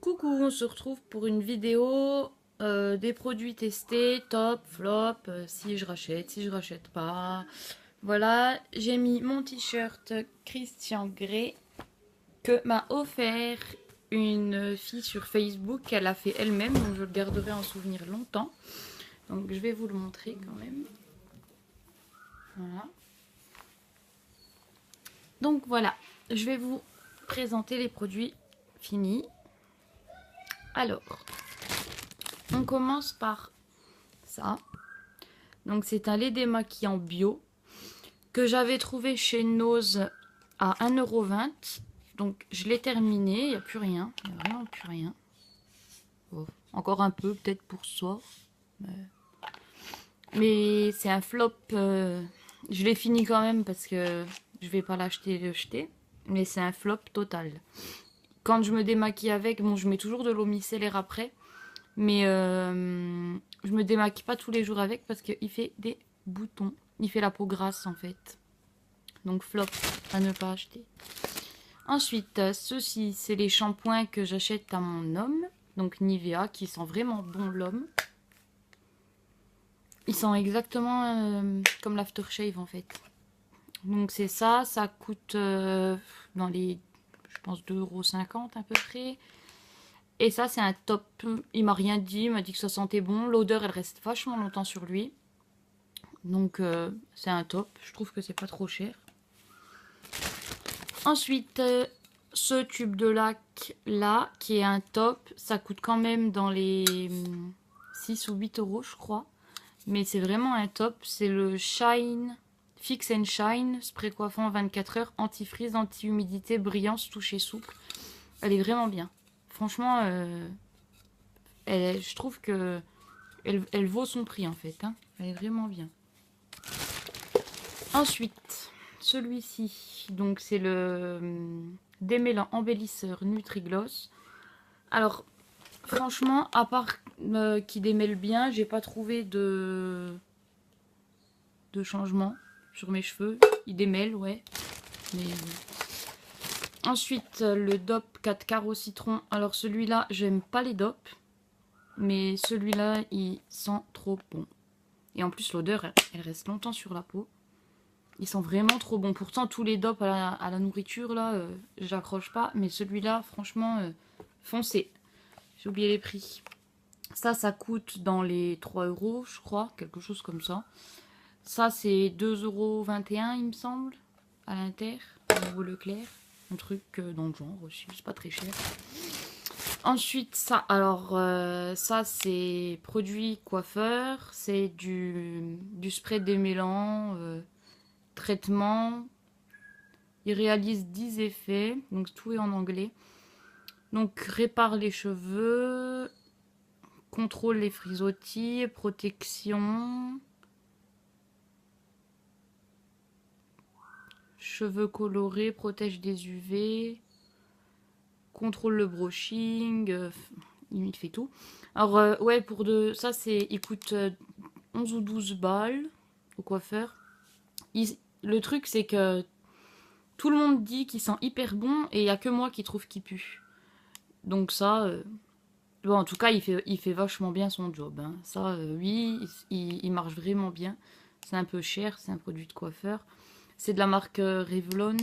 Coucou, on se retrouve pour une vidéo des produits testés, top, flop, si je rachète, si je rachète pas. Voilà, j'ai mis mon t-shirt Christian Grey que m'a offert une fille sur Facebook qu'elle a fait elle-même, donc je le garderai en souvenir longtemps. Donc je vais vous le montrer quand même. Voilà. Donc voilà, je vais vous présenter les produits finis. Alors, on commence par ça. Donc c'est un lait démaquillant bio que j'avais trouvé chez Nose à 1,20 €. Donc je l'ai terminé, il n'y a plus rien, il n'y a vraiment plus rien. Oh, encore un peu peut-être pour ce soir. Mais c'est un flop. Je l'ai fini quand même parce que je vais pas l'acheter et le jeter. Mais c'est un flop total. Quand je me démaquille avec, bon je mets toujours de l'eau micellaire après. Mais je me démaquille pas tous les jours avec parce qu'il fait des boutons. Il fait la peau grasse en fait. Donc flop, à ne pas acheter. Ensuite, ceux-ci, c'est les shampoings que j'achète à mon homme. Donc Nivea, qui sent vraiment bon l'homme. Ils sont exactement comme l'aftershave en fait. Donc c'est ça, ça coûte dans les, je pense 2,50 € à peu près. Et ça c'est un top, il m'a rien dit, il m'a dit que ça sentait bon. L'odeur elle reste vachement longtemps sur lui. Donc c'est un top, je trouve que c'est pas trop cher. Ensuite, ce tube de lac là, qui est un top, ça coûte quand même dans les 6 ou 8 € je crois. Mais c'est vraiment un top, c'est le Shine, Fix and Shine, spray coiffant 24 heures, anti-frise, anti-humidité, brillance, toucher souple. Elle est vraiment bien. Franchement, je trouve que elle vaut son prix en fait. Hein. Elle est vraiment bien. Ensuite, celui-ci, donc c'est le démêlant embellisseur Nutri-Gloss. Alors, franchement, à part qui démêle bien, j'ai pas trouvé de changement sur mes cheveux. Il démêle, ouais. Mais... Ensuite, le DOP 4 carreaux citron. Alors celui-là, j'aime pas les DOP. Mais celui-là, il sent trop bon. Et en plus, l'odeur, elle reste longtemps sur la peau. Ils sont vraiment trop bons. Pourtant, tous les DOP à la nourriture, là, j'accroche pas. Mais celui-là, franchement, foncez. J'ai oublié les prix. Ça coûte dans les 3 €, je crois. Quelque chose comme ça. Ça, c'est 2,21 € il me semble. À l'inter, au Leclerc. Un truc dans le genre aussi. C'est pas très cher. Ensuite, ça, alors, ça, c'est produit coiffeur. C'est du spray démêlant. Traitement. Il réalise 10 effets. Donc, tout est en anglais. Donc, répare les cheveux. Contrôle les frisottis. Protection. Cheveux colorés. Protège des UV. Contrôle le brushing. Il fait tout. Alors, ouais, pour de ça, il coûte 11 ou 12 balles au coiffeur. Le truc, c'est que tout le monde dit qu'il sent hyper bon et il n'y a que moi qui trouve qu'il pue. Donc ça, bon, en tout cas, il fait vachement bien son job. Hein. Ça, oui, il marche vraiment bien. C'est un peu cher, c'est un produit de coiffeur. C'est de la marque Revlon.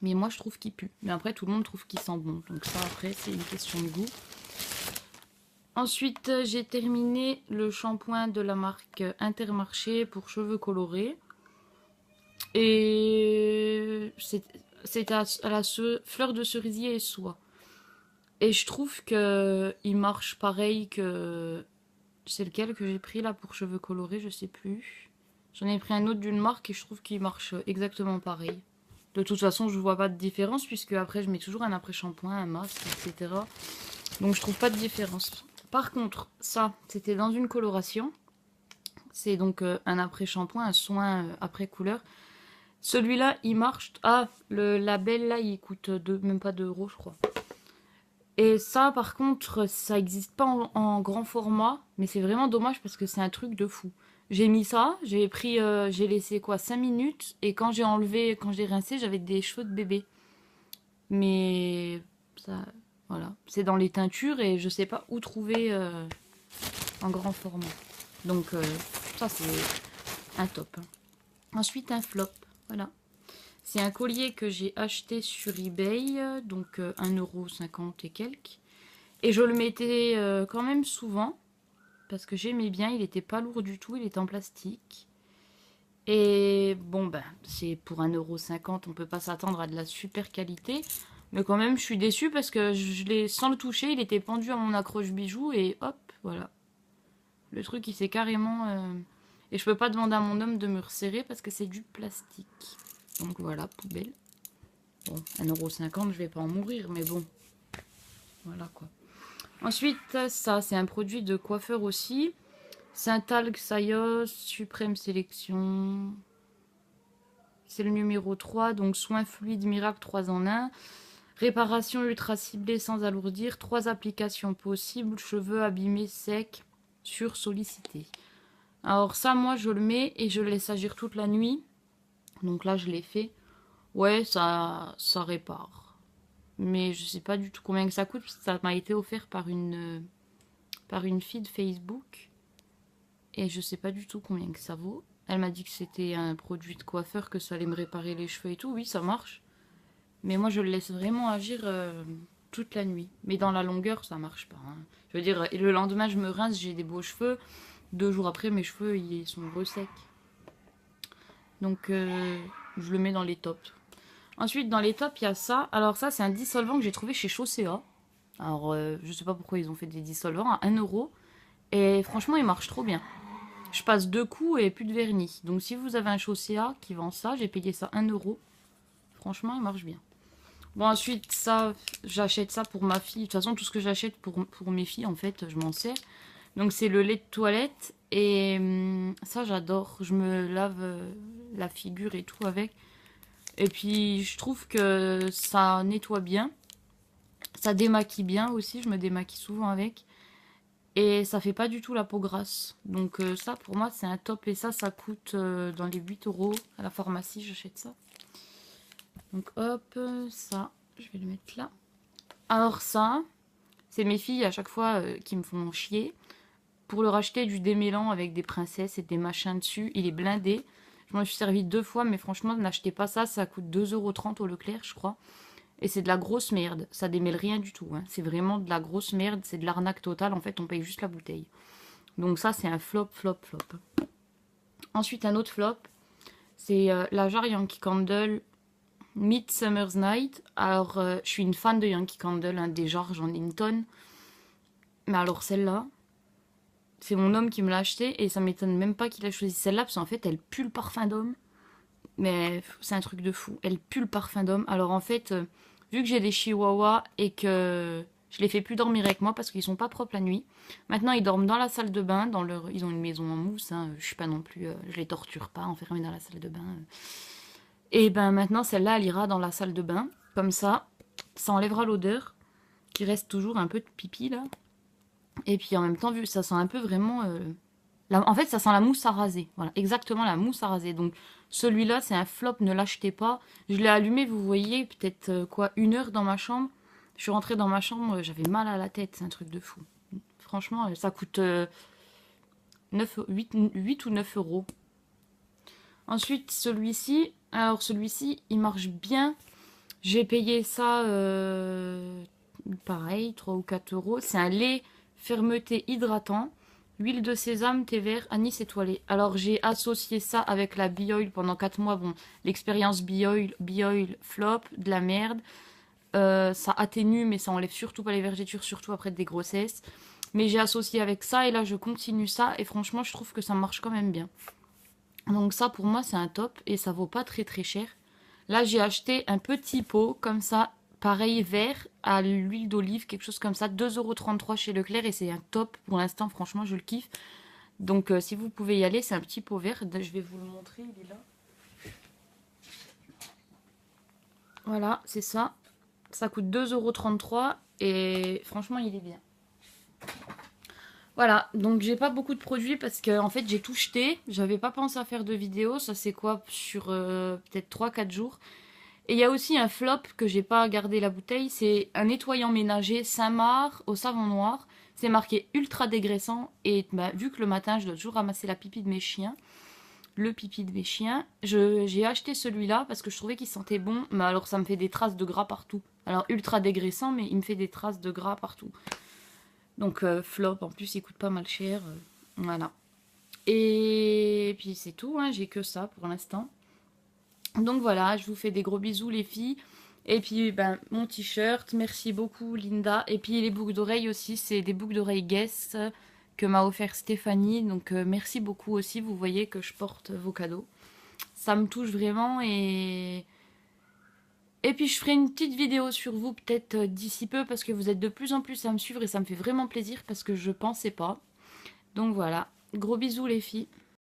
Mais moi, je trouve qu'il pue. Mais après, tout le monde trouve qu'il sent bon. Donc ça, après, c'est une question de goût. Ensuite, j'ai terminé le shampoing de la marque Intermarché pour cheveux colorés. Et c'est à la fleur de cerisier et soie. Et je trouve que il marche pareil que... C'est lequel que j'ai pris là pour cheveux colorés, je sais plus. J'en ai pris un autre d'une marque et je trouve qu'il marche exactement pareil. De toute façon, je vois pas de différence puisque après je mets toujours un après-shampoing, un masque, etc. Donc je trouve pas de différence. Par contre, ça, c'était dans une coloration. C'est donc un après-shampoing, un soin après-couleur. Celui-là, il marche... Ah, le label là, il coûte même pas 2 €, je crois. Et ça, par contre, ça n'existe pas en grand format. Mais c'est vraiment dommage parce que c'est un truc de fou. J'ai mis ça, j'ai laissé quoi, 5 minutes. Et quand j'ai rincé, j'avais des cheveux de bébé. Mais ça, Voilà, c'est dans les teintures et je sais pas où trouver en grand format. Donc ça c'est un top. Ensuite un flop, voilà. C'est un collier que j'ai acheté sur eBay, donc 1,50 € et quelques. Et je le mettais quand même souvent, parce que j'aimais bien, il était pas lourd du tout, il était en plastique. Et bon, ben, c'est pour 1,50 €, on peut pas s'attendre à de la super qualité. Mais quand même, je suis déçue parce que je l'ai, sans le toucher, il était pendu à mon accroche bijoux et hop, voilà. Le truc, il s'est carrément... Et je peux pas demander à mon homme de me resserrer parce que c'est du plastique. Donc voilà, poubelle. Bon, 1,50 €, je vais pas en mourir, mais bon. Voilà quoi. Ensuite, ça, c'est un produit de coiffeur aussi. Saint-Algue Sayos Suprême Sélection. C'est le numéro 3, donc soin fluide miracle 3 en 1. Réparation ultra ciblée sans alourdir. 3 applications possibles. Cheveux abîmés, secs, sur sollicité. Alors ça, moi, je le mets et je le laisse agir toute la nuit. Donc là, je l'ai fait. Ouais, ça répare. Mais je sais pas du tout combien que ça coûte. Ça m'a été offert par une fille de Facebook. Et je sais pas du tout combien que ça vaut. Elle m'a dit que c'était un produit de coiffeur, que ça allait me réparer les cheveux et tout. Oui, ça marche. Mais moi, je le laisse vraiment agir toute la nuit. Mais dans la longueur, ça marche pas. Hein. Je veux dire, et le lendemain, je me rince, j'ai des beaux cheveux. 2 jours après, mes cheveux, ils sont resecs. Donc, je le mets dans les tops. Ensuite, dans les tops, il y a ça. Alors ça, c'est un dissolvant que j'ai trouvé chez Chaussea. Alors, je sais pas pourquoi ils ont fait des dissolvants à 1 €. Et franchement, il marche trop bien. Je passe 2 coups et plus de vernis. Donc si vous avez un Chaussea qui vend ça, j'ai payé ça 1 €. Franchement, il marche bien. Bon, ensuite, ça, j'achète ça pour ma fille. De toute façon, tout ce que j'achète pour mes filles, en fait, je m'en sers. Donc c'est le lait de toilette. Et ça, j'adore. Je me lave la figure et tout avec. Et puis, je trouve que ça nettoie bien. Ça démaquille bien aussi. Je me démaquille souvent avec. Et ça fait pas du tout la peau grasse. Donc ça, pour moi, c'est un top. Et ça coûte dans les 8 € à la pharmacie. J'achète ça. Donc hop, ça, je vais le mettre là. Alors ça, c'est mes filles à chaque fois qui me font chier. Pour leur acheter du démêlant avec des princesses et des machins dessus, il est blindé. Je m'en suis servi 2 fois, mais franchement, n'achetez pas ça. Ça coûte 2,30 € au Leclerc, je crois. Et c'est de la grosse merde. Ça démêle rien du tout. Hein. C'est vraiment de la grosse merde. C'est de l'arnaque totale. En fait, on paye juste la bouteille. Donc ça, c'est un flop, flop, flop. Ensuite, un autre flop. C'est la jarre Yankee Candle Midsummer's Night. Alors, je suis une fan de Yankee Candle. Hein, des jarres, j'en ai une tonne. Mais alors, celle-là, c'est mon homme qui me l'a achetée. Et ça m'étonne même pas qu'il a choisi celle-là. Parce qu'en fait, elle pue le parfum d'homme. Mais c'est un truc de fou. Elle pue le parfum d'homme. Alors, en fait... vu que j'ai des chihuahuas et que je les fais plus dormir avec moi parce qu'ils sont pas propres la nuit. Maintenant, ils dorment dans la salle de bain. Ils ont une maison en mousse. Hein. Je suis pas non plus... je les torture pas enfermés dans la salle de bain. Et ben maintenant, celle-là, elle ira dans la salle de bain. Comme ça enlèvera l'odeur. Qui reste toujours un peu de pipi, là. Et puis en même temps, vu que ça sent un peu vraiment... En fait, ça sent la mousse à raser. Voilà, exactement la mousse à raser. Donc, celui-là, c'est un flop, ne l'achetez pas. Je l'ai allumé, vous voyez, peut-être 1 heure dans ma chambre. Je suis rentrée dans ma chambre, j'avais mal à la tête. C'est un truc de fou. Franchement, ça coûte 8 ou 9 €. Ensuite, celui-ci. Alors, celui-ci, il marche bien. J'ai payé ça, pareil, 3 ou 4 €. C'est un lait fermeté hydratant. Huile de sésame, thé vert, anis étoilé. Alors j'ai associé ça avec la Bioil pendant 4 mois. Bon, l'expérience Bioil flop, de la merde. Ça atténue, mais ça enlève surtout pas les vergetures, surtout après des grossesses. Mais j'ai associé avec ça et là je continue ça. Et franchement, je trouve que ça marche quand même bien. Donc ça, pour moi, c'est un top et ça vaut pas très très cher. Là, j'ai acheté un petit pot comme ça. Pareil, vert, à l'huile d'olive, quelque chose comme ça. 2,33 € chez Leclerc et c'est un top pour l'instant. Franchement, je le kiffe. Donc, si vous pouvez y aller, c'est un petit pot vert. Je vais vous le montrer, il est là. Voilà, c'est ça. Ça coûte 2,33 € et franchement, il est bien. Voilà, donc j'ai pas beaucoup de produits parce que en fait, j'ai tout jeté. J'avais pas pensé à faire de vidéo. Ça, c'est quoi sur peut-être 3-4 jours. Et il y a aussi un flop que j'ai pas gardé la bouteille, c'est un nettoyant ménager Saint-Marc au savon noir. C'est marqué ultra dégraissant et bah, vu que le matin je dois toujours ramasser la pipi de mes chiens, le pipi de mes chiens, j'ai acheté celui-là parce que je trouvais qu'il sentait bon, mais alors ça me fait des traces de gras partout. Alors ultra dégraissant, mais il me fait des traces de gras partout. Donc flop, en plus il coûte pas mal cher, voilà. Et puis c'est tout, hein, j'ai que ça pour l'instant. Donc voilà, je vous fais des gros bisous les filles. Et puis ben, mon t-shirt, merci beaucoup Linda. Et puis les boucles d'oreilles aussi, c'est des boucles d'oreilles Guess que m'a offert Stéphanie. Donc merci beaucoup aussi, vous voyez que je porte vos cadeaux. Ça me touche vraiment et... Et puis je ferai une petite vidéo sur vous peut-être d'ici peu parce que vous êtes de plus en plus à me suivre et ça me fait vraiment plaisir parce que je pensais pas. Donc voilà, gros bisous les filles.